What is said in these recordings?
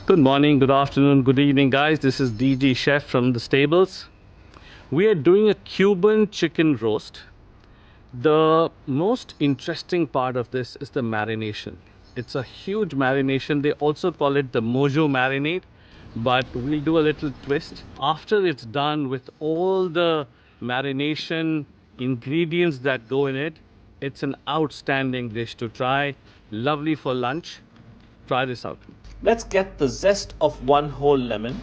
Good morning, good afternoon, good evening, guys. This is Deegee Chef from the stables. We are doing a Cuban chicken roast. The most interesting part of this is the marination. It's a huge marination. They also call it the mojo marinade, but we'll do a little twist. After it's done with all the marination ingredients that go in it, it's an outstanding dish to try. Lovely for lunch. Try this out. Let's get the zest of one whole lemon,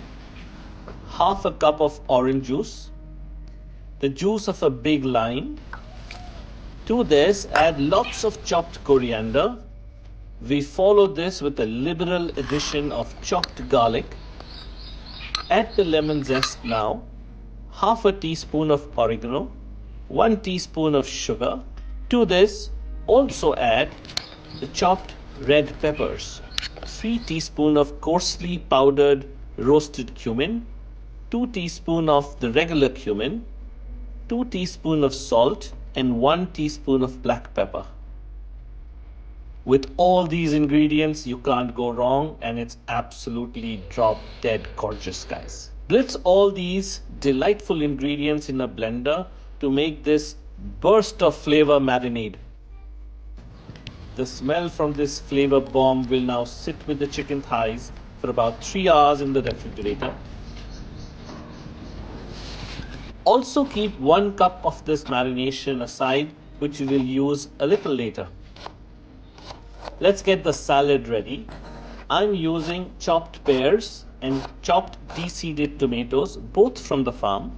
half a cup of orange juice, the juice of a big lime. To this, add lots of chopped coriander. We follow this with a liberal addition of chopped garlic. Add the lemon zest now, half a teaspoon of oregano, 1 teaspoon of sugar. To this, also add the chopped red peppers, 3 teaspoons of coarsely powdered roasted cumin, 2 teaspoons of the regular cumin, 2 teaspoons of salt, and 1 teaspoon of black pepper. With all these ingredients, you can't go wrong, and it's absolutely drop dead gorgeous, guys. Blitz all these delightful ingredients in a blender to make this burst of flavor marinade. The smell from this flavor bomb will now sit with the chicken thighs for about 3 hours in the refrigerator. Also keep 1 cup of this marination aside, which we will use a little later. Let's get the salad ready. I'm using chopped pears and chopped de-seeded tomatoes, both from the farm.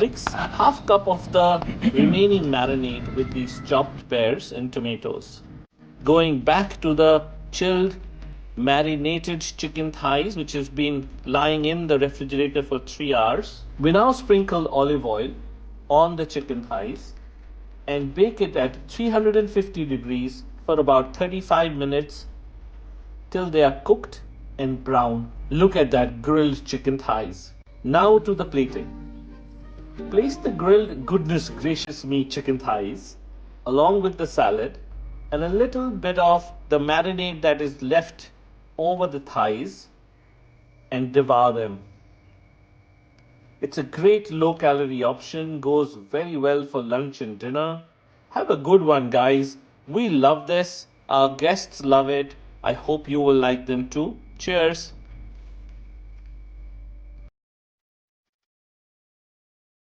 Mix half cup of the remaining marinade with these chopped pears and tomatoes. Going back to the chilled marinated chicken thighs, which has been lying in the refrigerator for 3 hours. We now sprinkle olive oil on the chicken thighs and bake it at 350 degrees for about 35 minutes till they are cooked and brown. Look at that grilled chicken thighs. Now to the plating. Place the grilled goodness gracious me chicken thighs along with the salad and a little bit of the marinade that is left over the thighs and devour them. It's a great low calorie option, goes very well for lunch and dinner. Have a good one, guys. We love this. Our guests love it. I hope you will like them too. Cheers.